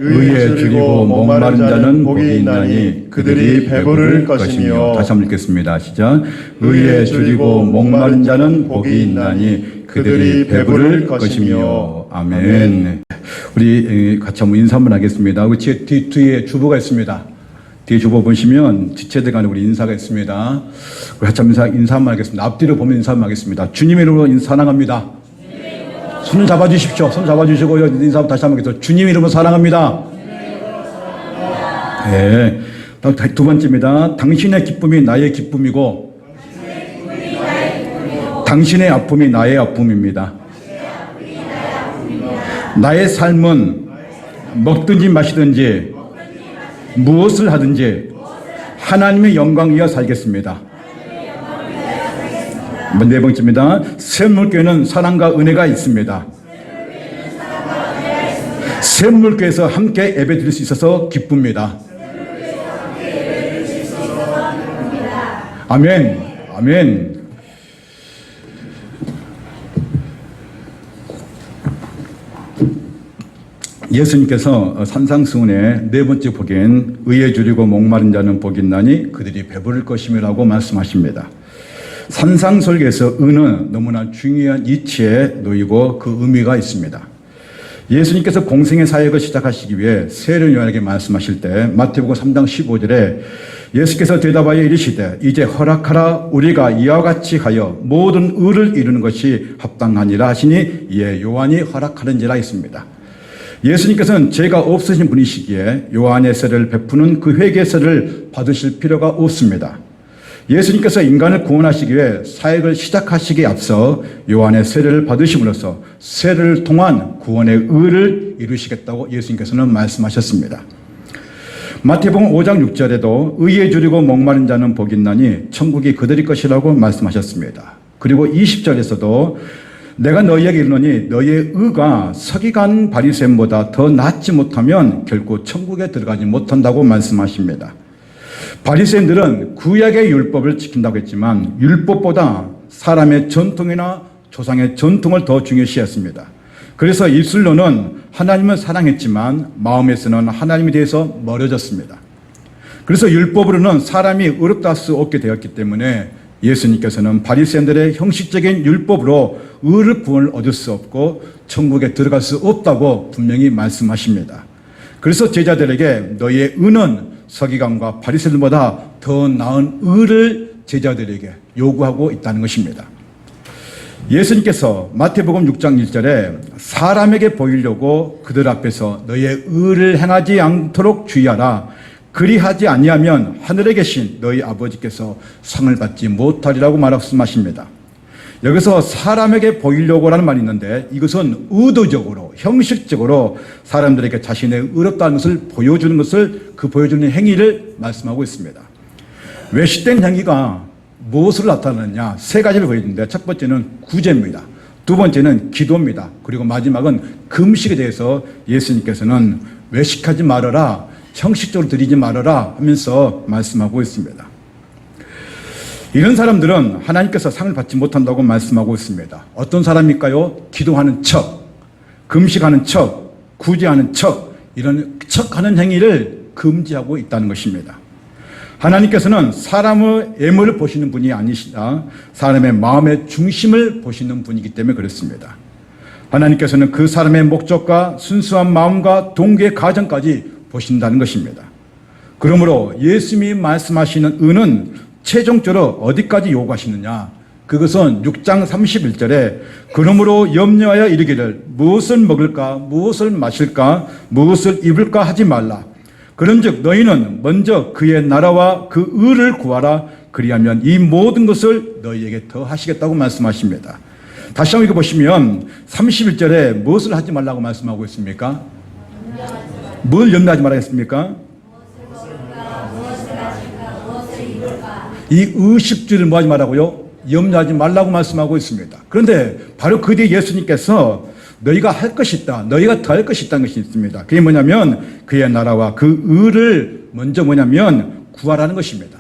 의에 줄이고 목마른 자는 복이 있나니 그들이 배부를 것이며. 다시 한번 읽겠습니다. 시작. 의에 줄이고 목마른 자는 복이 있나니 그들이 배부를 것이며. 아멘. 우리 같이 한번 인사 한번 하겠습니다. 우리 뒤에 주보가 있습니다. 뒤에 주보 보시면 지체들 간에 우리 인사가 있습니다. 우리 같이 한번 인사 한번 하겠습니다. 앞뒤로 보면 인사 한번 하겠습니다. 주님의 이름으로 사랑합니다. 손 잡아주십시오. 손 잡아주시고요. 인사 다시 한번 하겠습니다. 주님 이름으로 사랑합니다. 네. 두 번째입니다. 당신의 기쁨이 나의 기쁨이고, 당신의 아픔이 나의 아픔입니다. 나의 삶은 먹든지 마시든지 무엇을 하든지 하나님의 영광 위하여 살겠습니다. 네 번째입니다. 샘물교회는 사랑과 은혜가 있습니다. 샘물교회에서 함께 예배드릴 수 있어서 기쁩니다. 아멘. 아멘. 예수님께서 산상수훈의 네 번째 복인 의에 줄이고 목마른 자는 복이 있나니 그들이 배부를 것임이라고 말씀하십니다. 산상설교에서 은은 너무나 중요한 이치에 놓이고 그 의미가 있습니다. 예수님께서 공생의 사역을 시작하시기 위해 세례 요한에게 말씀하실 때 마태복음 3장 15절에 예수께서 대답하여 이르시되 이제 허락하라 우리가 이와 같이 하여 모든 의를 이루는 것이 합당하니라 하시니 이에 요한이 허락하는지라 했습니다. 예수님께서는 죄가 없으신 분이시기에 요한의 세례를 베푸는 그 회개의 세례를 받으실 필요가 없습니다. 예수님께서 인간을 구원하시기 위해 사역을 시작하시기에 앞서 요한의 세례를 받으심으로써 세례를 통한 구원의 의를 이루시겠다고 예수님께서는 말씀하셨습니다. 마태복음 5장 6절에도 의에 줄이고 목마른 자는 복이 있나니 천국이 그들의 것이라고 말씀하셨습니다. 그리고 20절에서도 내가 너희에게 이르노니 너희의 의가 서기관 바리새인보다 더 낫지 못하면 결코 천국에 들어가지 못한다고 말씀하십니다. 바리새인들은 구약의 율법을 지킨다고 했지만 율법보다 사람의 전통이나 조상의 전통을 더 중요시했습니다. 그래서 입술로는 하나님을 사랑했지만 마음에서는 하나님에 대해서 멀어졌습니다. 그래서 율법으로는 사람이 의롭다 할 수 없게 되었기 때문에 예수님께서는 바리새인들의 형식적인 율법으로 의를 구원을 얻을 수 없고 천국에 들어갈 수 없다고 분명히 말씀하십니다. 그래서 제자들에게 너희의 의는 서기관과 바리새인들보다 더 나은 의를 제자들에게 요구하고 있다는 것입니다. 예수님께서 마태복음 6장 1절에 사람에게 보이려고 그들 앞에서 너희의 의를 행하지 않도록 주의하라. 그리하지 아니하면 하늘에 계신 너희 아버지께서 상을 받지 못하리라고 말씀하십니다. 여기서 사람에게 보이려고라는 말이 있는데 이것은 의도적으로 형식적으로 사람들에게 자신의 의롭다는 것을 보여주는 것을 그 보여주는 행위를 말씀하고 있습니다. 외식된 행위가 무엇을 나타내느냐 세 가지를 보여주는데 첫 번째는 구제입니다. 두 번째는 기도입니다. 그리고 마지막은 금식에 대해서 예수님께서는 외식하지 말아라, 형식적으로 드리지 말아라 하면서 말씀하고 있습니다. 이런 사람들은 하나님께서 상을 받지 못한다고 말씀하고 있습니다. 어떤 사람일까요? 기도하는 척, 금식하는 척, 구제하는 척, 이런 척하는 행위를 금지하고 있다는 것입니다. 하나님께서는 사람의 예물을 보시는 분이 아니시다. 사람의 마음의 중심을 보시는 분이기 때문에 그렇습니다. 하나님께서는 그 사람의 목적과 순수한 마음과 동기의 가정까지 보신다는 것입니다. 그러므로 예수님이 말씀하시는 의는 최종적으로 어디까지 요구하시느냐? 그것은 6장 31절에 그러므로 염려하여 이르기를 무엇을 먹을까 무엇을 마실까 무엇을 입을까 하지 말라. 그런즉 너희는 먼저 그의 나라와 그 의를 구하라. 그리하면 이 모든 것을 너희에게 더 하시겠다고 말씀하십니다. 다시 한번 읽어보시면 31절에 무엇을 하지 말라고 말씀하고 있습니까? 뭘 염려하지 말라 했습니까? 이 의식주를 뭐 하지 말라고요? 염려하지 말라고 말씀하고 있습니다. 그런데 바로 그 뒤에 예수님께서 너희가 할 것이 있다. 너희가 더 할 것이 있다는 것이 있습니다. 그게 뭐냐면 그의 나라와 그 의를 먼저 뭐냐면 구하라는 것입니다.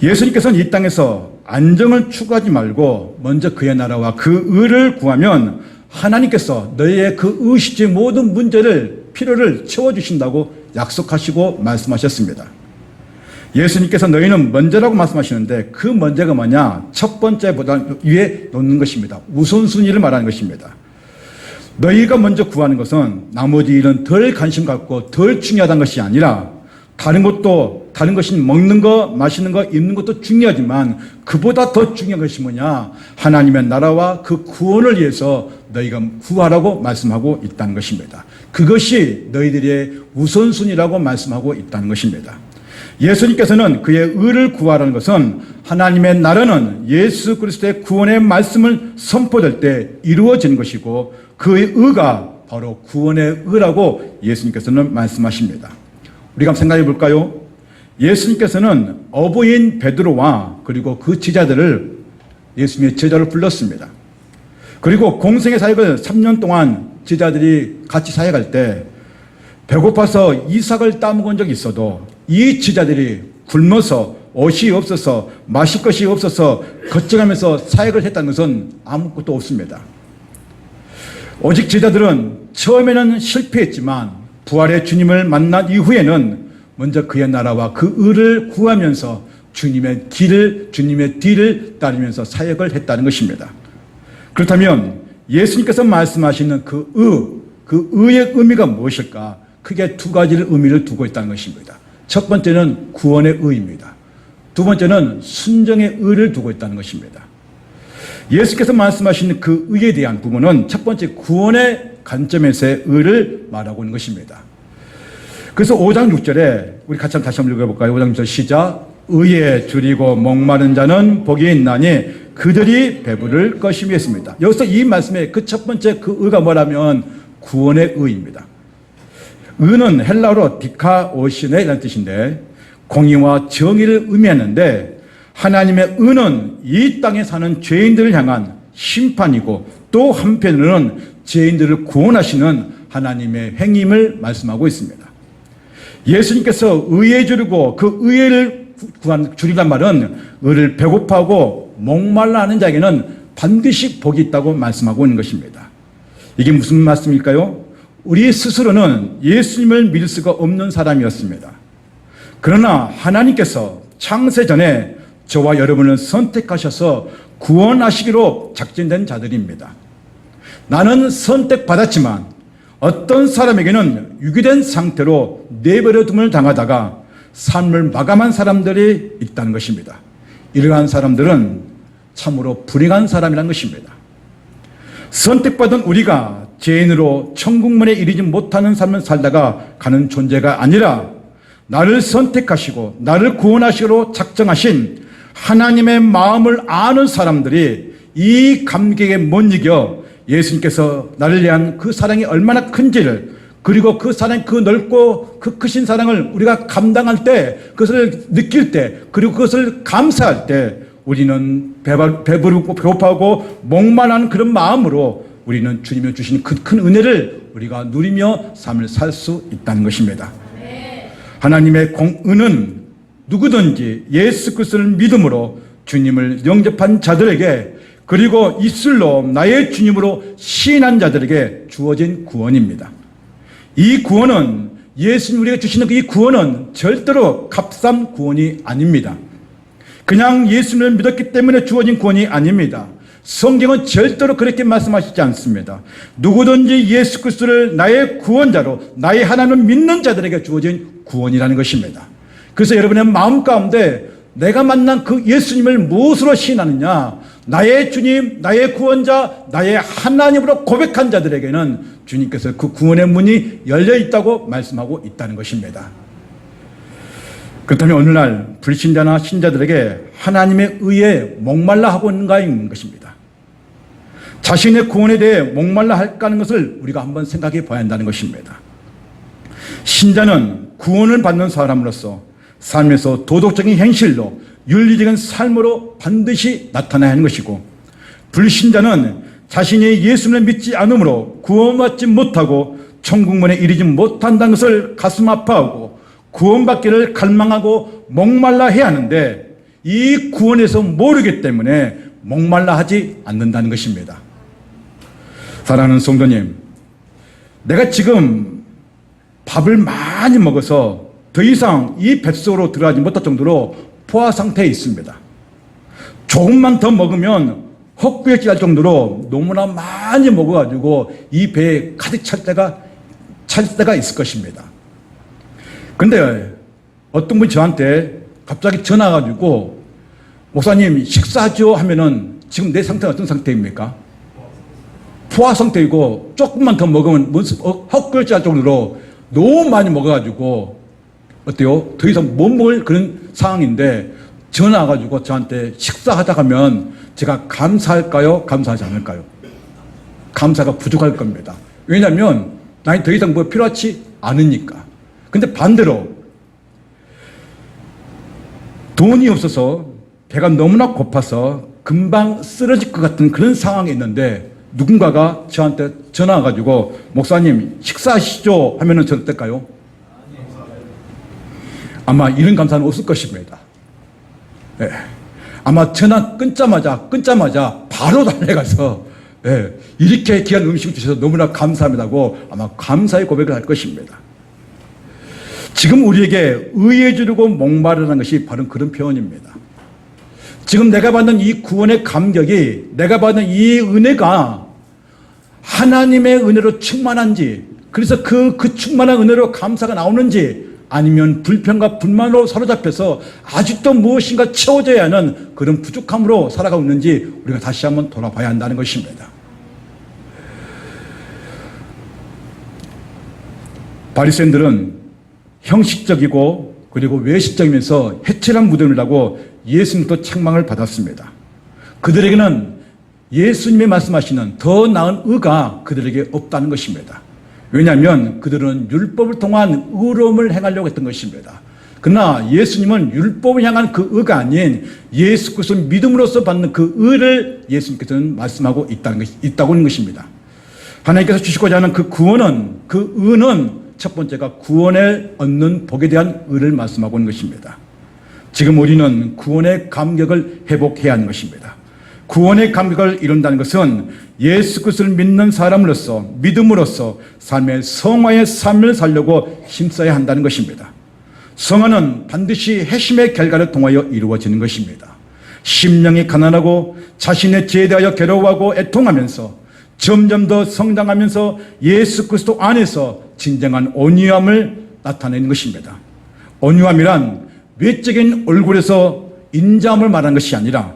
예수님께서는 이 땅에서 안정을 추구하지 말고 먼저 그의 나라와 그 의를 구하면 하나님께서 너희의 그 의식의 모든 문제를, 필요를 채워주신다고 약속하시고 말씀하셨습니다. 예수님께서 너희는 먼저라고 말씀하시는데 그 먼저가 뭐냐? 첫 번째보다 위에 놓는 것입니다. 우선순위를 말하는 것입니다. 너희가 먼저 구하는 것은 나머지 일은 덜 관심 갖고 덜 중요하다는 것이 아니라 다른 것이 먹는 거, 마시는 거, 입는 것도 중요하지만 그보다 더 중요한 것이 뭐냐? 하나님의 나라와 그 구원을 위해서 너희가 구하라고 말씀하고 있다는 것입니다. 그것이 너희들의 우선순위라고 말씀하고 있다는 것입니다. 예수님께서는 그의 의를 구하라는 것은 하나님의 나라는 예수 그리스도의 구원의 말씀을 선포될 때 이루어지는 것이고 그의 의가 바로 구원의 의라고 예수님께서는 말씀하십니다. 우리가 한번 생각해 볼까요? 예수님께서는 어부인 베드로와 그리고 그 제자들을 예수님의 제자로 불렀습니다. 그리고 공생의 사역을 3년 동안 제자들이 같이 사역할 때 배고파서 이삭을 따먹은 적이 있어도 이 제자들이 굶어서 옷이 없어서 마실 것이 없어서 걱정하면서 사역을 했다는 것은 아무것도 없습니다. 오직 제자들은 처음에는 실패했지만 부활의 주님을 만난 이후에는 먼저 그의 나라와 그 의를 구하면서 주님의 뒤를 따르면서 사역을 했다는 것입니다. 그렇다면 예수님께서 말씀하시는 그 의의 의미가 무엇일까? 크게 두 가지를 의미를 두고 있다는 것입니다. 첫 번째는 구원의 의입니다. 두 번째는 순종의 의를 두고 있다는 것입니다. 예수께서 말씀하신 그 의에 대한 부분은 첫 번째 구원의 관점에서의 의를 말하고 있는 것입니다. 그래서 5장 6절에 우리 같이 다시 한번 읽어볼까요? 5장 6절 시작. 의에 줄이고 목마른 자는 복이 있나니 그들이 배부를 것임이 했습니다. 여기서 이 말씀의 그 첫 번째 그 의가 뭐라면 구원의 의입니다. 의는 헬라어로 디카오시네라는 뜻인데 공의와 정의를 의미하는데 하나님의 의는 이 땅에 사는 죄인들을 향한 심판이고 또 한편으로는 죄인들을 구원하시는 하나님의 행임을 말씀하고 있습니다. 예수님께서 의에 줄이고 그 의를 줄이란 말은 의를 배고파하고 목말라 하는 자에게는 반드시 복이 있다고 말씀하고 있는 것입니다. 이게 무슨 말씀일까요? 우리 스스로는 예수님을 믿을 수가 없는 사람이었습니다. 그러나 하나님께서 창세전에 저와 여러분을 선택하셔서 구원하시기로 작정된 자들입니다. 나는 선택받았지만 어떤 사람에게는 유기된 상태로 내버려둠을 당하다가 삶을 마감한 사람들이 있다는 것입니다. 이러한 사람들은 참으로 불행한 사람이라는 것입니다. 선택받은 우리가 죄인으로 천국문에 이르지 못하는 삶을 살다가 가는 존재가 아니라 나를 선택하시고 나를 구원하시기로 작정하신 하나님의 마음을 아는 사람들이 이 감격에 못 이겨 예수님께서 나를 위한 그 사랑이 얼마나 큰지를 그리고 그 사랑이 그 넓고 그 크신 사랑을 우리가 감당할 때 그것을 느낄 때 그리고 그것을 감사할 때 우리는 배부르고 배고파하고 목말라는 그런 마음으로 우리는 주님이 주신 그 큰 은혜를 우리가 누리며 삶을 살 수 있다는 것입니다. 하나님의 공의는 누구든지 예수 그리스도를 믿음으로 주님을 영접한 자들에게 그리고 입술로 나의 주님으로 시인한 자들에게 주어진 구원입니다. 이 구원은 예수님 우리가 주시는 이 구원은 절대로 값싼 구원이 아닙니다. 그냥 예수님을 믿었기 때문에 주어진 구원이 아닙니다. 성경은 절대로 그렇게 말씀하시지 않습니다. 누구든지 예수 그리스도를 나의 구원자로 나의 하나님을 믿는 자들에게 주어진 구원이라는 것입니다. 그래서 여러분의 마음 가운데 내가 만난 그 예수님을 무엇으로 시인하느냐? 나의 주님, 나의 구원자, 나의 하나님으로 고백한 자들에게는 주님께서 그 구원의 문이 열려 있다고 말씀하고 있다는 것입니다. 그렇다면 오늘날 불신자나 신자들에게 하나님의 의에 목말라 하고 있는가인 것입니다. 자신의 구원에 대해 목말라 할까 하는 것을 우리가 한번 생각해 봐야 한다는 것입니다. 신자는 구원을 받는 사람으로서 삶에서 도덕적인 행실로 윤리적인 삶으로 반드시 나타나야 하는 것이고 불신자는 자신이 예수를 믿지 않으므로 구원받지 못하고 천국문에 이르지 못한다는 것을 가슴 아파하고 구원받기를 갈망하고 목말라 해야 하는데 이 구원에서 모르기 때문에 목말라 하지 않는다는 것입니다. 사랑하는 성도님, 내가 지금 밥을 많이 먹어서 더 이상 이 뱃속으로 들어가지 못할 정도로 포화 상태에 있습니다. 조금만 더 먹으면 헛구역질 할 정도로 너무나 많이 먹어가지고 이 배에 가득 찰 때가 있을 것입니다. 근데 어떤 분이 저한테 갑자기 전화가지고 목사님 식사하죠 하면은 지금 내 상태가 어떤 상태입니까? 포화 상태이고 조금만 더 먹으면 헛구역질 할 정도로 너무 많이 먹어가지고 어때요? 더 이상 못 먹을 그런 상황인데 전화 와가지고 저한테 식사하자 하면 제가 감사할까요? 감사하지 않을까요? 감사가 부족할 겁니다. 왜냐하면 나는 더 이상 뭐 필요하지 않으니까. 근데 반대로 돈이 없어서 배가 너무나 고파서 금방 쓰러질 것 같은 그런 상황에 있는데 누군가가 저한테 전화 와가지고 목사님 식사하시죠 하면은 저는 어떨까요? 아마 이런 감사는 없을 것입니다. 예. 아마 전화 끊자마자 바로 달려가서 예, 이렇게 귀한 음식을 주셔서 너무나 감사합니다고 아마 감사의 고백을 할 것입니다. 지금 우리에게 의에 주르고 목마르다는 것이 바로 그런 표현입니다. 지금 내가 받는 이 구원의 감격이, 내가 받는 이 은혜가 하나님의 은혜로 충만한지, 그래서 그 충만한 은혜로 감사가 나오는지, 아니면 불평과 불만으로 사로잡혀서 아직도 무엇인가 채워져야 하는 그런 부족함으로 살아가고 있는지 우리가 다시 한번 돌아봐야 한다는 것입니다. 바리새인들은 형식적이고 그리고 외식적이면서 해칠한 무덤이라고 예수님도 책망을 받았습니다. 그들에게는 예수님이 말씀하시는 더 나은 의가 그들에게 없다는 것입니다. 왜냐하면 그들은 율법을 통한 의로움을 행하려고 했던 것입니다. 그러나 예수님은 율법을 향한 그 의가 아닌 예수 그리스도 믿음으로써 받는 그 의를 예수님께서는 말씀하고 있다고 하는 것입니다. 하나님께서 주시고자 하는 그 구원은, 그 의는 첫 번째가 구원을 얻는 복에 대한 의를 말씀하고 있는 것입니다. 지금 우리는 구원의 감격을 회복해야 하는 것입니다. 구원의 감격을 이룬다는 것은 예수 그리스도를 믿는 사람으로서, 믿음으로써 삶의 성화의 삶을 살려고 힘써야 한다는 것입니다. 성화는 반드시 회심의 결과를 통하여 이루어지는 것입니다. 심령이 가난하고 자신의 죄에 대하여 괴로워하고 애통하면서 점점 더 성장하면서 예수 그리스도 안에서 진정한 온유함을 나타내는 것입니다. 온유함이란 외적인 얼굴에서 인자함을 말하는 것이 아니라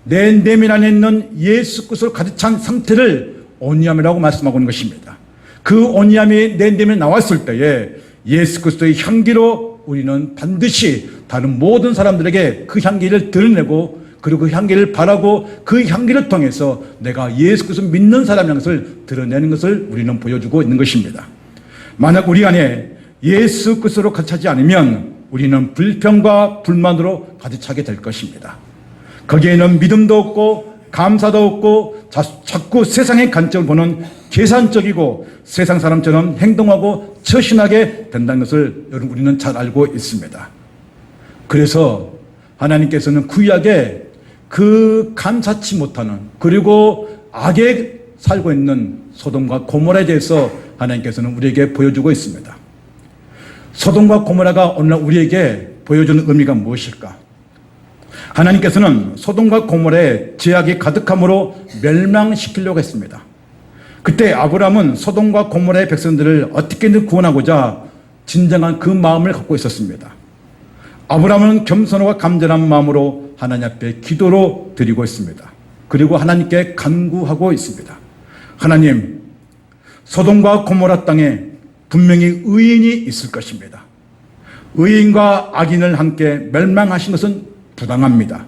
내 내면 안에 있는 예수 그리스도로 가득 찬 상태를 온유함이라고 말씀하고 있는 것입니다. 그 온유함이 내 내면에 나왔을 때에 예수 그리스도의 향기로 우리는 반드시 다른 모든 사람들에게 그 향기를 드러내고 그리고 그 향기를 바라고 그 향기를 통해서 내가 예수 그리스도 믿는 사람이라는 것을 드러내는 것을 우리는 보여주고 있는 것입니다. 만약 우리 안에 예수 그리스도로 가득 차지 않으면 우리는 불평과 불만으로 가득 차게 될 것입니다. 거기에는 믿음도 없고 감사도 없고 자꾸 세상의 관점을 보는 계산적이고 세상 사람처럼 행동하고 처신하게 된다는 것을 여러분 우리는 잘 알고 있습니다. 그래서 하나님께서는 구약에 그 감사치 못하는 그리고 악에 살고 있는 소돔과 고모라에 대해서 하나님께서는 우리에게 보여주고 있습니다. 소돔과 고모라가 오늘날 우리에게 보여주는 의미가 무엇일까? 하나님께서는 소돔과 고모라의 죄악이 가득함으로 멸망시키려고 했습니다. 그때 아브라함은 소돔과 고모라의 백성들을 어떻게든 구원하고자 진정한 그 마음을 갖고 있었습니다. 아브라함은 겸손과 감전한 마음으로 하나님 앞에 기도로 드리고 있습니다. 그리고 하나님께 간구하고 있습니다. 하나님, 소돔과 고모라 땅에 분명히 의인이 있을 것입니다. 의인과 악인을 함께 멸망하신 것은 부당합니다.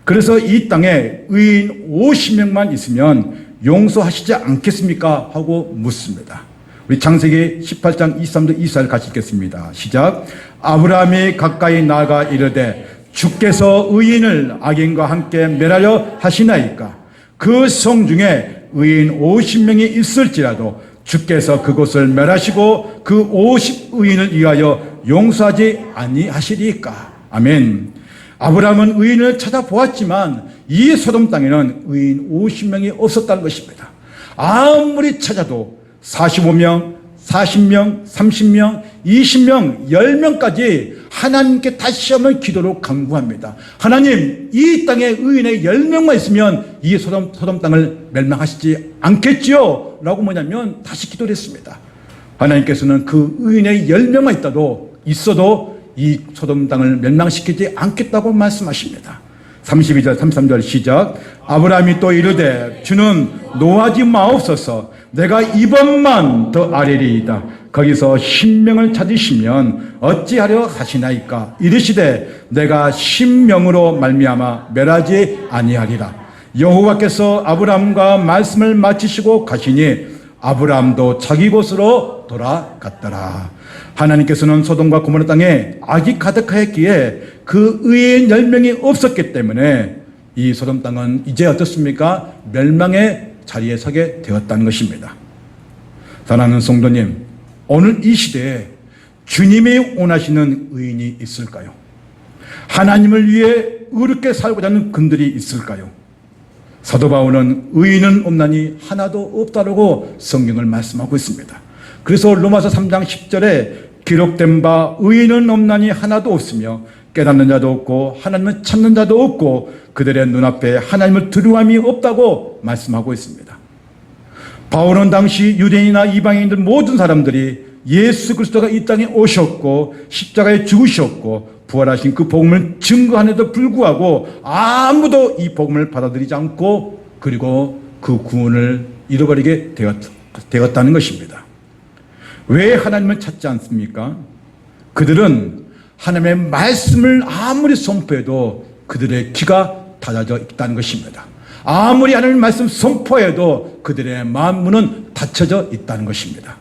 그래서 이 땅에 의인 50명만 있으면 용서하시지 않겠습니까? 하고 묻습니다. 우리 창세기 18장 23절 24절 같이 읽겠습니다. 시작. 아브라함이 가까이 나아가 이르되 주께서 의인을 악인과 함께 멸하려 하시나이까? 그 성 중에 의인 50명이 있을지라도 주께서 그곳을 멸하시고 그 50 의인을 위하여 용서하지 아니하시리까? 아멘. 아브라함은 의인을 찾아보았지만 이 소돔 땅에는 의인 50명이 없었다는 것입니다. 아무리 찾아도 45명, 40명, 30명, 20명, 10명까지 하나님께 다시 한번 기도로 간구합니다. 하나님, 이 땅에 의인의 10명만 있으면 이 소돔 땅을 멸망하시지 않겠지요? 라고 뭐냐면 다시 기도를 했습니다. 하나님께서는 그 의인의 10명만 있어도 이 소돔 땅을 멸망시키지 않겠다고 말씀하십니다. 32절 33절 시작. 아브라함이 또 이르되 주는 노하지 마옵소서. 내가 이번만 더 아뢰리이다. 거기서 10명을 찾으시면 어찌하려 하시나이까. 이르시되 내가 10명으로 말미암아 멸하지 아니하리라. 여호와께서 아브라함과 말씀을 마치시고 가시니 아브라함도 자기 곳으로 돌아갔더라. 하나님께서는 소돔과 고모라 땅에 악이 가득하였기에 그 의인 10명이 없었기 때문에 이 소돔 땅은 이제 어떻습니까? 멸망의 자리에 서게 되었다는 것입니다. 사랑하는 성도님, 오늘 이 시대에 주님이 원하시는 의인이 있을까요? 하나님을 위해 의롭게 살고자 하는 분들이 있을까요? 사도 바울은 의인은 없나니 하나도 없다라고 성경을 말씀하고 있습니다. 그래서 로마서 3장 10절에 기록된 바 의인은 없나니 하나도 없으며 깨닫는 자도 없고 하나님을 찾는 자도 없고 그들의 눈앞에 하나님을 두려움이 없다고 말씀하고 있습니다. 바울은 당시 유대인이나 이방인들 모든 사람들이 예수 그리스도가 이 땅에 오셨고 십자가에 죽으셨고 부활하신 그 복음을 증거하는데도 불구하고 아무도 이 복음을 받아들이지 않고 그리고 그 구원을 잃어버리게 되었다는 것입니다. 왜 하나님을 찾지 않습니까? 그들은 하나님의 말씀을 아무리 선포해도 그들의 귀가 닫아져 있다는 것입니다. 아무리 하나님의 말씀 선포해도 그들의 마음문은 닫혀져 있다는 것입니다.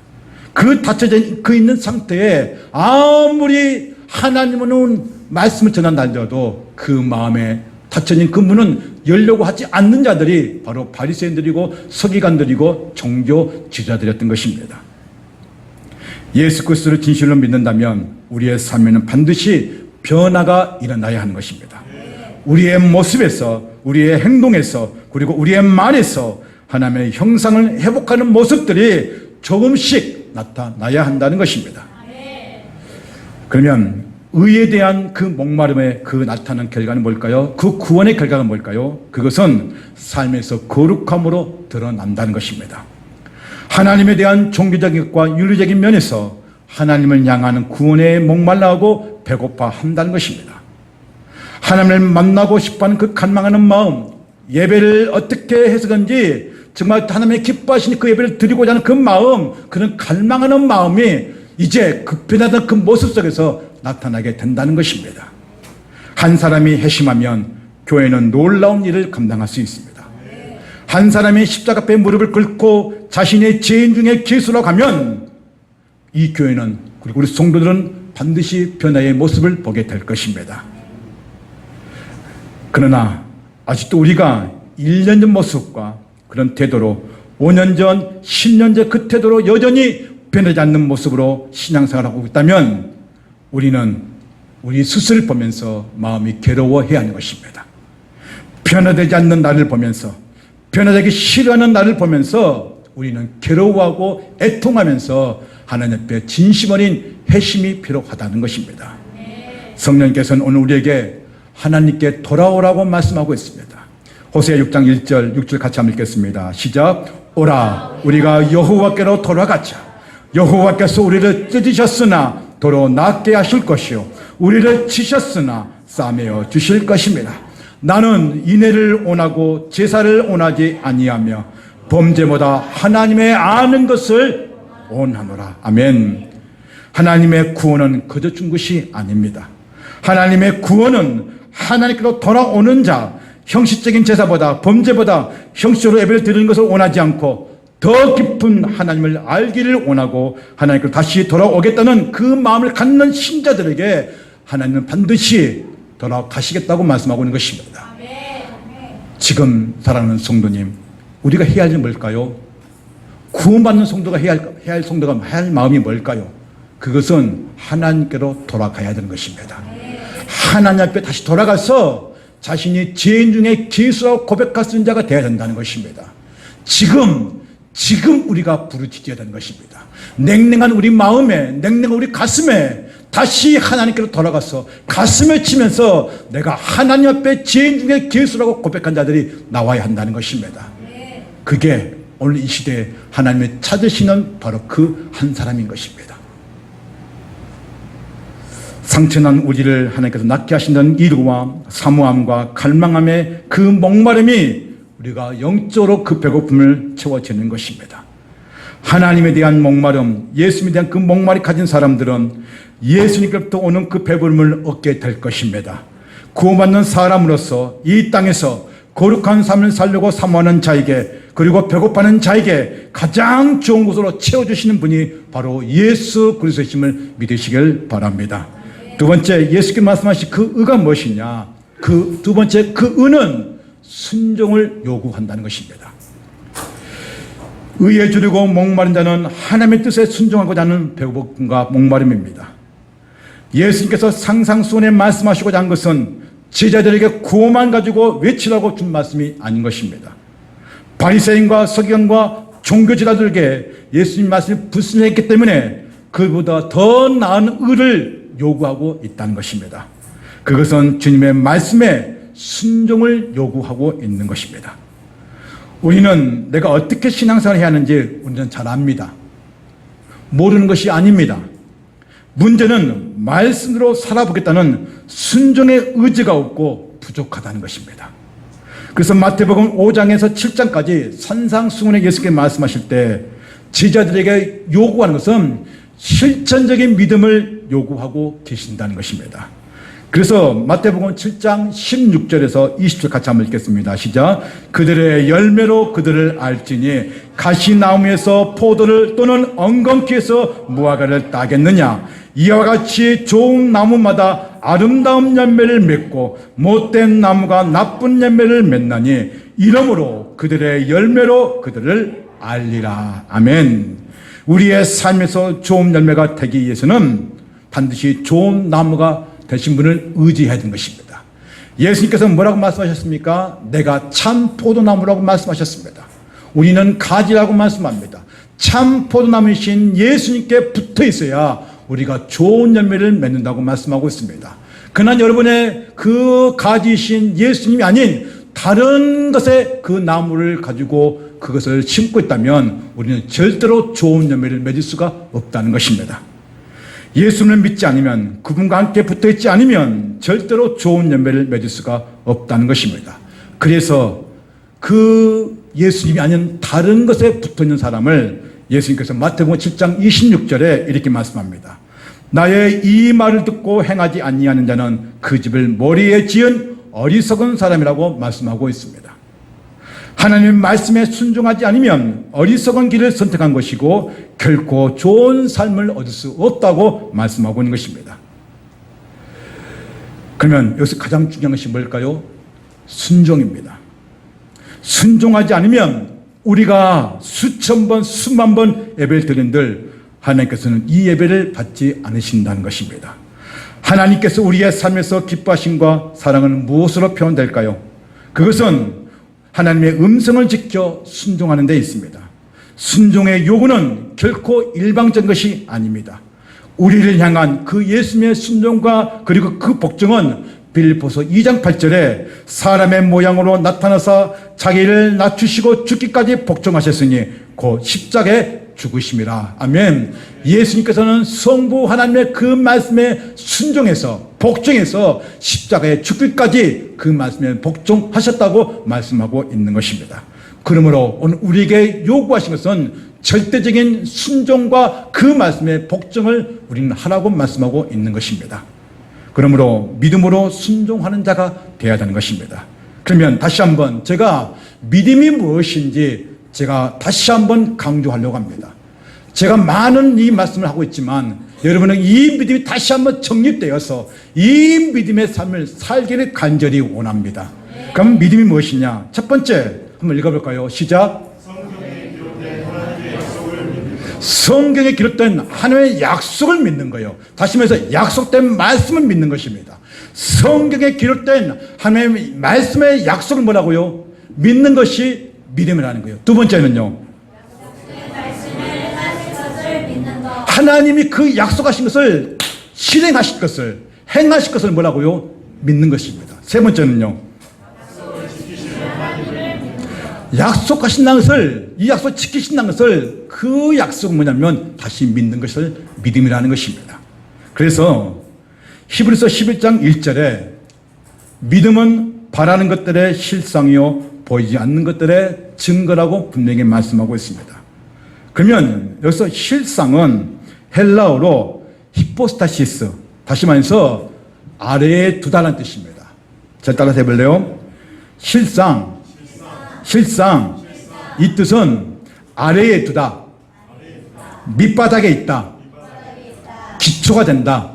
그 닫혀져 있는 상태에 아무리 하나님은 말씀을 전한다더라도 그 마음에 닫혀진 그 문은 열려고 하지 않는 자들이 바로 바리새인들이고 서기관들이고 종교 지도자들이었던 것입니다. 예수 그리스도를 진실로 믿는다면 우리의 삶에는 반드시 변화가 일어나야 하는 것입니다. 우리의 모습에서, 우리의 행동에서, 그리고 우리의 말에서 하나님의 형상을 회복하는 모습들이 조금씩 나타나야 한다는 것입니다. 그러면 의에 대한 그 목마름의 그 나타나는 결과는 뭘까요? 그 구원의 결과가 뭘까요? 그것은 삶에서 거룩함으로 드러난다는 것입니다. 하나님에 대한 종교적인 것과 윤리적인 면에서 하나님을 향하는 구원에 목말라하고 배고파 한다는 것입니다. 하나님을 만나고 싶어하는 그 갈망하는 마음, 예배를 어떻게 해서든지 정말 하나님의 기뻐하시는 그 예배를 드리고자 하는 그 마음, 그런 갈망하는 마음이 이제 급변하던 그 모습 속에서 나타나게 된다는 것입니다. 한 사람이 회심하면 교회는 놀라운 일을 감당할 수 있습니다. 한 사람이 십자가 앞에 무릎을 꿇고 자신의 죄인 중에 예수로 가면 이 교회는 그리고 우리 성도들은 반드시 변화의 모습을 보게 될 것입니다. 그러나 아직도 우리가 1년 전 모습과 그런 태도로 5년 전, 10년 전 그 태도로 여전히 변하지 않는 모습으로 신앙생활을 하고 있다면 우리는 우리 스스로를 보면서 마음이 괴로워해야 하는 것입니다. 변화되지 않는 나를 보면서, 변화되기 싫어하는 나를 보면서 우리는 괴로워하고 애통하면서 하나님 앞에 진심 어린 회심이 필요하다는 것입니다. 성령께서는 오늘 우리에게 하나님께 돌아오라고 말씀하고 있습니다. 호세아 6장 1절 6절 같이 한번 읽겠습니다. 시작. 오라 우리가 여호와께로 돌아가자. 여호와께서 우리를 찢으셨으나 도로 낫게 하실 것이요 우리를 치셨으나 싸매어 주실 것입니다. 나는 인애를 원하고 제사를 원하지 아니하며 범죄보다 하나님의 아는 것을 원하노라. 아멘. 하나님의 구원은 거저 준 것이 아닙니다. 하나님의 구원은 하나님께로 돌아오는 자, 형식적인 제사보다 범죄보다 형식적으로 예배를 드리는 것을 원하지 않고 더 깊은 하나님을 알기를 원하고 하나님께로 다시 돌아오겠다는 그 마음을 갖는 신자들에게 하나님은 반드시 돌아가시겠다고 말씀하고 있는 것입니다. 지금 사랑하는 성도님, 우리가 해야 할 일은 뭘까요? 구원받는 성도가 해야 할 성도가 해야 할 마음이 뭘까요? 그것은 하나님께로 돌아가야 되는 것입니다. 하나님 앞에 다시 돌아가서 자신이 죄인 중에 기수라고 고백할 수 있는 자가 되어야 된다는 것입니다. 지금 우리가 부르짖어야 되는 것입니다. 냉랭한 우리 마음에, 냉랭한 우리 가슴에 다시 하나님께로 돌아가서 가슴에 치면서 내가 하나님 앞에 죄인 중에 기수라고 고백한 자들이 나와야 한다는 것입니다. 그게 오늘 이 시대에 하나님의 찾으시는 바로 그 한 사람인 것입니다. 상처난 우리를 하나님께서 낫게 하신다는 이루와 사모함과 갈망함의 그 목마름이 우리가 영적으로 그 배고픔을 채워지는 것입니다. 하나님에 대한 목마름, 예수님에 대한 그 목마름을 가진 사람들은 예수님께로부터 오는 그 배부름을 얻게 될 것입니다. 구원받는 사람으로서 이 땅에서 거룩한 삶을 살려고 사모하는 자에게, 그리고 배고파하는 자에게 가장 좋은 곳으로 채워주시는 분이 바로 예수 그리스도이심을 믿으시길 바랍니다. 두 번째, 예수께서 말씀하신 그 의가 무엇이냐? 두 번째 그 의는 순종을 요구한다는 것입니다. 의에 주리고 목마른 자는 하나님의 뜻에 순종하고자 하는 배고픔과 목마름입니다. 예수님께서 상상수훈에 말씀하시고자 한 것은 제자들에게 구호만 가지고 외치라고 준 말씀이 아닌 것입니다. 바리새인과 서기관과 종교지도자들에게 예수님 말씀이 불순했기 때문에 그보다 더 나은 의를 요구하고 있다는 것입니다. 그것은 주님의 말씀에 순종을 요구하고 있는 것입니다. 우리는 내가 어떻게 신앙생활을 해야 하는지 우리는 잘 압니다. 모르는 것이 아닙니다. 문제는 말씀으로 살아보겠다는 순종의 의지가 없고 부족하다는 것입니다. 그래서 마태복음 5장에서 7장까지 산상수훈에 예수께서 말씀하실 때 제자들에게 요구하는 것은 실천적인 믿음을 요구하고 계신다는 것입니다. 그래서 마태복음 7장 16절에서 20절 같이 한번 읽겠습니다. 시작. 그들의 열매로 그들을 알지니 가시나무에서 포도를 또는 엉겅퀴에서 무화과를 따겠느냐. 이와 같이 좋은 나무마다 아름다운 열매를 맺고 못된 나무가 나쁜 열매를 맺나니 이러므로 그들의 열매로 그들을 알리라. 아멘. 우리의 삶에서 좋은 열매가 되기 위해서는 반드시 좋은 나무가 되신 분을 의지해야 되는 것입니다. 예수님께서 뭐라고 말씀하셨습니까? 내가 참 포도나무라고 말씀하셨습니다. 우리는 가지라고 말씀합니다. 참 포도나무이신 예수님께 붙어 있어야 우리가 좋은 열매를 맺는다고 말씀하고 있습니다. 그러나 여러분의 그 가지이신 예수님이 아닌 다른 것에 그 나무를 가지고 그것을 심고 있다면 우리는 절대로 좋은 열매를 맺을 수가 없다는 것입니다. 예수를 믿지 않으면, 그분과 함께 붙어있지 않으면 절대로 좋은 열매를 맺을 수가 없다는 것입니다. 그래서 그 예수님이 아닌 다른 것에 붙어있는 사람을 예수님께서 마태복음 7장 26절에 이렇게 말씀합니다. 나의 이 말을 듣고 행하지 아니하는 자는 그 집을 머리에 지은 어리석은 사람이라고 말씀하고 있습니다. 하나님의 말씀에 순종하지 않으면 어리석은 길을 선택한 것이고 결코 좋은 삶을 얻을 수 없다고 말씀하고 있는 것입니다. 그러면 여기서 가장 중요한 것이 뭘까요? 순종입니다. 순종하지 않으면 우리가 수천 번, 수만 번 예배를 드린들 하나님께서는 이 예배를 받지 않으신다는 것입니다. 하나님께서 우리의 삶에서 기뻐하심과 사랑은 무엇으로 표현될까요? 그것은 하나님의 음성을 지켜 순종하는 데 있습니다. 순종의 요구는 결코 일방적인 것이 아닙니다. 우리를 향한 그 예수님의 순종과 그리고 그 복종은 빌립보서 2장 8절에 사람의 모양으로 나타나서 자기를 낮추시고 죽기까지 복종하셨으니 곧 십자가에 죽으심이라. 아멘. 예수님께서는 성부 하나님의 그 말씀에 순종해서 복종해서 십자가에 죽기까지 그 말씀에 복종하셨다고 말씀하고 있는 것입니다. 그러므로 오늘 우리에게 요구하신 것은 절대적인 순종과 그 말씀의 복종을 우리는 하라고 말씀하고 있는 것입니다. 그러므로 믿음으로 순종하는 자가 되어야 하는 것입니다. 그러면 다시 한번 제가 믿음이 무엇인지 제가 다시 한번 강조하려고 합니다. 제가 많은 이 말씀을 하고 있지만 여러분은 이 믿음이 다시 한번 정립되어서 이 믿음의 삶을 살기를 간절히 원합니다. 그럼 믿음이 무엇이냐? 첫 번째 한번 읽어볼까요? 시작. 성경에 기록된 하나님의 약속을 믿는 거예요. 다시 말해서 약속된 말씀을 믿는 것입니다. 성경에 기록된 하나님의 말씀의 약속을 뭐라고요? 믿는 것이 믿음이라는 거예요. 두 번째는요, 하나님이 그 약속하신 것을 실행하실 것을, 행하실 것을 뭐라고요? 믿는 것입니다. 세 번째는요, 약속하신다는 것을, 이 약속을 지키신다는 것을, 그 약속은 뭐냐면 다시 믿는 것을 믿음이라는 것입니다. 그래서 히브리서 11장 1절에 믿음은 바라는 것들의 실상이요 보이지 않는 것들의 증거라고 분명히 말씀하고 있습니다. 그러면 여기서 실상은 헬라어로 히포스타시스, 다시 말해서 아래에 두다라는 뜻입니다. 잘 따라서 해볼래요? 실상, 이 뜻은 아래에 두다, 밑바닥에 있다, 기초가 된다,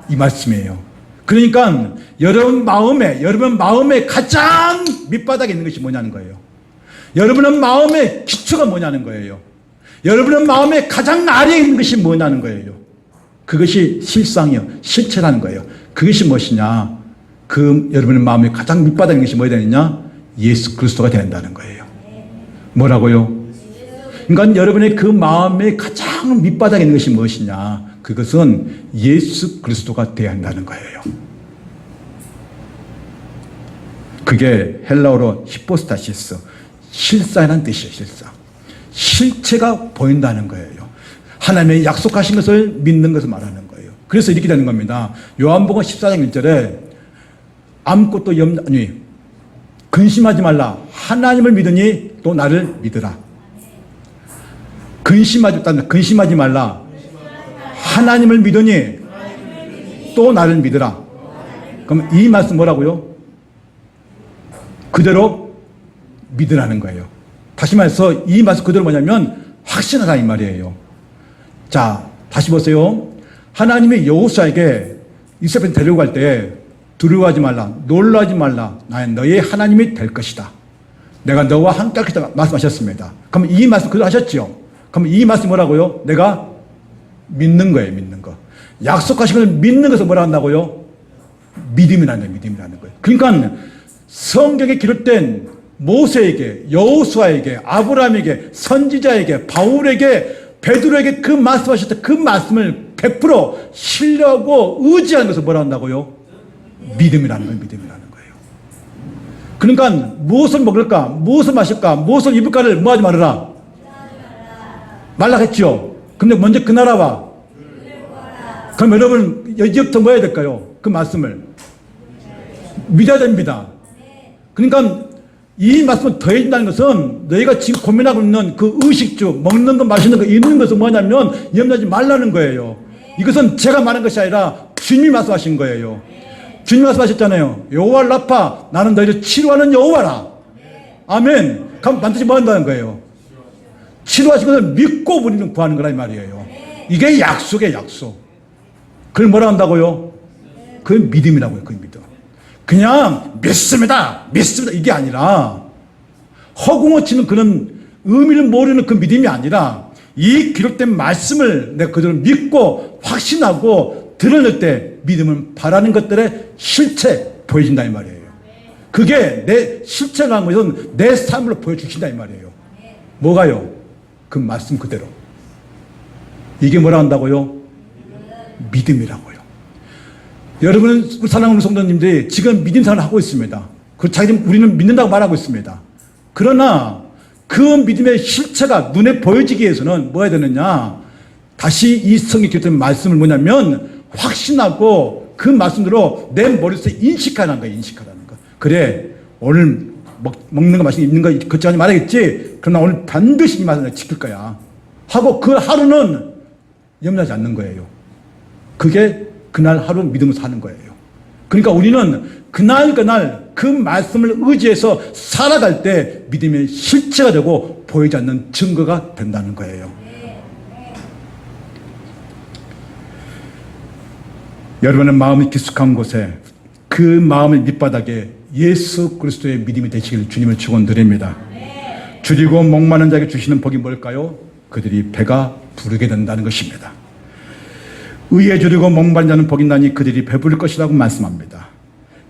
이 말씀이에요. 그러니까 여러분 마음에 가장 밑바닥에 있는 것이 뭐냐는 거예요. 여러분의 마음의 기초가 뭐냐는 거예요. 여러분의 마음에 가장 아래에 있는 것이 뭐냐는 거예요. 그것이 실상이요, 실체라는 거예요. 그것이 무엇이냐? 여러분의 마음에 가장 밑바닥에 있는 것이 뭐야 되느냐? 예수 그리스도가 된다는 거예요. 뭐라고요? 그러니까 여러분의 그 마음의 가장 밑바닥에 있는 것이 무엇이냐? 그것은 예수 그리스도가 되어야 한다는 거예요. 그게 헬라어로 히포스타시스, 실상이라는 뜻이에요. 실상. 실체가 보인다는 거예요. 하나님의 약속하신 것을 믿는 것을 말하는 거예요. 그래서 이렇게 되는 겁니다. 요한복음 14장 1절에 아무것도 근심하지 말라. 하나님을 믿으니 또 나를 믿으라. 근심하지 말라. 하나님을 믿으니 또 나를 믿으라. 그럼 이 말씀 뭐라고요? 그대로 믿으라는 거예요. 다시 말해서 이 말씀 그대로 뭐냐면 확신하라 이 말이에요. 자, 다시 보세요. 하나님이 여호수아에게 이스라엘 데려갈 때 두려워하지 말라, 놀라지 말라, 나는 너의 하나님이 될 것이다, 내가 너와 함께 할 것이다 말씀하셨습니다. 그럼 이 말씀 그대로 하셨죠? 그럼 이 말씀 뭐라고요? 내가 믿는 거예요. 믿는 거. 약속하신 것을 믿는 것을 뭐라 한다고요? 믿음이라는 거예요. 그러니까 성경에 기록된 모세에게, 여호수아에게, 아브라함에게, 선지자에게, 바울에게, 베드로에게 그 말씀하셨던 그 말씀을 100% 신뢰하고 의지하는 것을 뭐라 한다고요? 믿음이라는 거예요. 그러니까 무엇을 먹을까, 무엇을 마실까, 무엇을 입을까를 뭐하지 말아라. 말라 했죠. 근데 먼저 그 나라와, 그럼 여러분 이제부터 뭐 해야 될까요? 그 말씀을 믿어야 됩니다. 그러니까 이 말씀을 더해진다는 것은 너희가 지금 고민하고 있는 그 의식주, 먹는 거, 마시는 거, 입는 것은 뭐냐면 염려하지 말라는 거예요. 이것은 제가 말한 것이 아니라 주님이 말씀하신 거예요. 주님이 말씀하셨잖아요. 여호와 라파, 나는 너희를 치료하는 여호와라. 아멘. 그럼 반드시 뭐 한다는 거예요? 치료하신 것을 믿고 우리는 구하는 거라 이 말이에요. 이게 약속이에요, 약속. 그걸 뭐라 한다고요? 그 믿음이라고요, 그 믿음. 그냥 믿습니다 이게 아니라 허공을 치는 그런 의미를 모르는 그 믿음이 아니라 이 기록된 말씀을 내가 그대로 믿고 확신하고 드러낼 때 믿음은 바라는 것들의 실체 보여진다 이 말이에요. 그게 내 실체라는 것은 내 삶으로 보여주신다 이 말이에요. 뭐가요? 그 말씀 그대로. 이게 뭐라 한다고요? 믿음이라고요. 여러분, 사랑하는 성도님들이 지금 믿음 생활을 하고 있습니다. 우리는 믿는다고 말하고 있습니다. 그러나 그 믿음의 실체가 눈에 보여지기 위해서는 뭐 해야 되느냐? 다시 이 성경에 기록된 말씀을 뭐냐면 확신하고 그 말씀대로 내 머릿속에 인식하라는 거예요. 인식하라는 거. 그래, 오늘 먹는 거, 마시는 거, 입는 거 걱정하지 말아야겠지. 그러나 오늘 반드시 이 말씀을 지킬 거야 하고 그 하루는 염려하지 않는 거예요. 그게 그날 하루 믿음을 사는 거예요. 그러니까 우리는 그날 그 말씀을 의지해서 살아갈 때 믿음의 실체가 되고 보이지 않는 증거가 된다는 거예요. 여러분의 마음이 깊숙한 곳에 그 마음의 밑바닥에 예수 그리스도의 믿음이 되시길 주님을 축원드립니다. 줄이고 목마른 자에게 주시는 복이 뭘까요? 그들이 배가 부르게 된다는 것입니다. 의에 줄이고 목마른 자는 복이 있나니 그들이 배부를 것이라고 말씀합니다.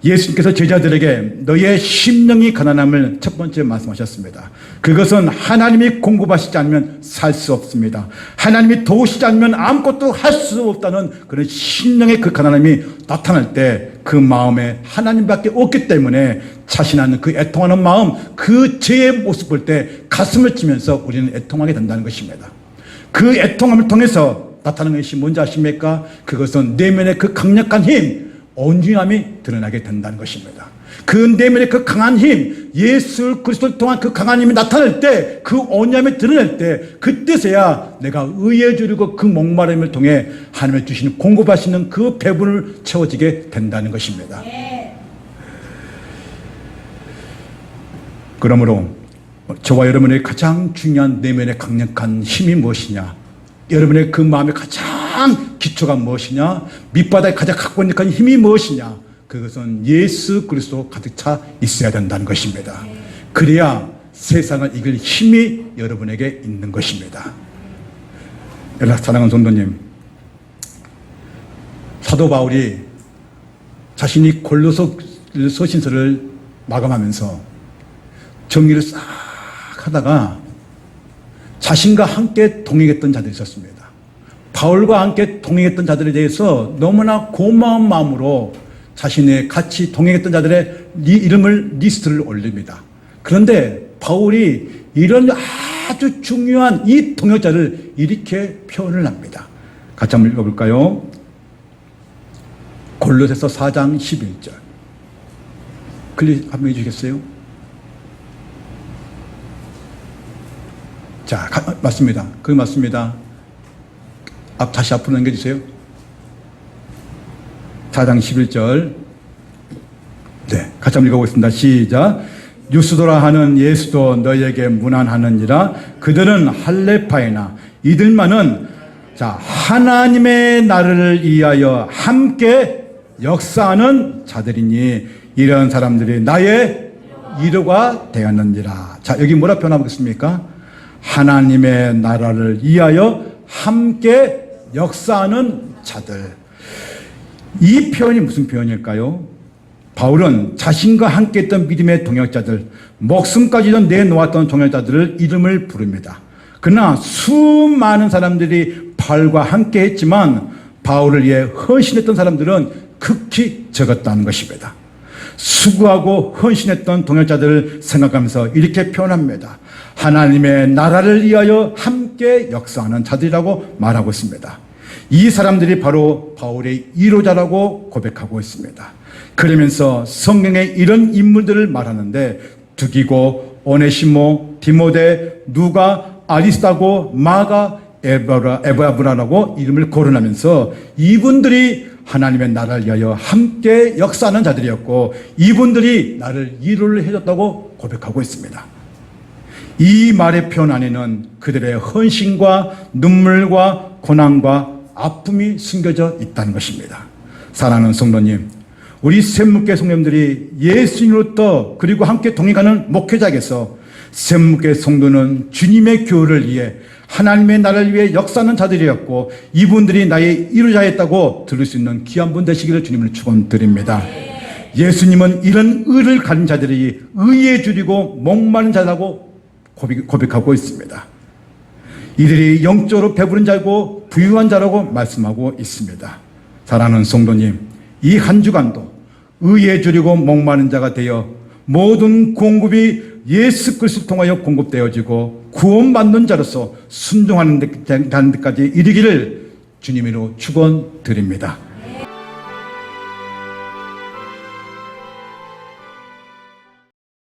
예수님께서 제자들에게 너의 심령이 가난함을 첫 번째 말씀하셨습니다. 그것은 하나님이 공급하시지 않으면 살 수 없습니다. 하나님이 도우시지 않으면 아무것도 할 수 없다는 그런 심령의 그 가난함이 나타날 때 그 마음에 하나님밖에 없기 때문에 자신하는 그 애통하는 마음, 그 죄의 모습 볼 때 가슴을 치면서 우리는 애통하게 된다는 것입니다. 그 애통함을 통해서 나타나는 것이 뭔지 아십니까? 그것은 내면의 그 강력한 힘, 온유함이 드러나게 된다는 것입니다. 그 내면의 그 강한 힘, 예수 그리스도를 통한 그 강한 힘이 나타날 때, 그 온유함이 드러날 때, 그때서야 내가 의에 주리고 그 목마름을 통해 하나님의 주시는 공급하시는 그 배분을 채워지게 된다는 것입니다. 그러므로 저와 여러분의 가장 중요한 내면의 강력한 힘이 무엇이냐? 여러분의 그 마음의 가장 기초가 무엇이냐? 밑바닥에 가장 갖고 있는 힘이 무엇이냐? 그것은 예수 그리스도 가득 차 있어야 된다는 것입니다. 그래야 세상을 이길 힘이 여러분에게 있는 것입니다. 사랑하는 성도님, 사도 바울이 자신이 골로새 서신서를 마감하면서 정리를 싹 하다가 자신과 함께 동행했던 자들이 있었습니다. 바울과 함께 동행했던 자들에 대해서 너무나 고마운 마음으로 자신의 같이 동행했던 자들의 이름을 리스트를 올립니다. 그런데 바울이 이런 아주 중요한 이 동역자를 이렇게 표현을 합니다. 같이 한번 읽어볼까요? 골로새서 4장 11절. 클릭 한번 해주시겠어요? 자, 맞습니다. 그게 맞습니다. 다시 앞으로 넘겨주세요. 4장 11절. 네, 같이 한번 읽어보겠습니다. 시작. 유스도라 하는 예수도 너희에게 문안하느니라. 그들은 할레파이나 이들만은 자 하나님의 나라를 위하여 함께 역사하는 자들이니 이런 사람들이 나의 위로가 되었느니라. 자, 여기 뭐라 표현하고 있습니까? 하나님의 나라를 위하여 함께 역사하는 자들. 이 표현이 무슨 표현일까요? 바울은 자신과 함께 했던 믿음의 동역자들, 목숨까지도 내놓았던 동역자들을 이름을 부릅니다. 그러나 수많은 사람들이 바울과 함께 했지만 바울을 위해 헌신했던 사람들은 극히 적었다는 것입니다. 수고하고 헌신했던 동역자들을 생각하면서 이렇게 표현합니다. 하나님의 나라를 위하여 함께 역사하는 자들이라고 말하고 있습니다. 이 사람들이 바로 바울의 위로자라고 고백하고 있습니다. 그러면서 성경에 이런 인물들을 말하는데 두기고, 오네시모, 디모데, 누가, 아리스타고, 마가, 에바브라라고 이름을 거론하면서 이분들이 하나님의 나라를 위하여 함께 역사하는 자들이었고 이분들이 나를 위로를 해줬다고 고백하고 있습니다. 이 말의 표현 안에는 그들의 헌신과 눈물과 고난과 아픔이 숨겨져 있다는 것입니다. 사랑하는 성도님, 우리 샘묵교회 성도님들이 예수님으로부터 그리고 함께 동행하는 목회자에게서 샘묵교회 성도는 주님의 교회를 위해 하나님의 나라를 위해 역사하는 자들이었고 이분들이 나의 이루자였다고 들을 수 있는 귀한 분 되시기를 주님을 축원드립니다. 예수님은 이런 의를 가진 자들이 의에 줄이고 목마른 자라고 고백하고 있습니다. 이들이 영적으로 배부른 자고 부유한 자라고 말씀하고 있습니다. 사랑하는 성도님, 이 한 주간도 의에 줄이고 목마른 자가 되어 모든 공급이 예수 그리스도를 통하여 공급되어지고 구원받는 자로서 순종하는 데까지 이르기를 주님으로 축원드립니다.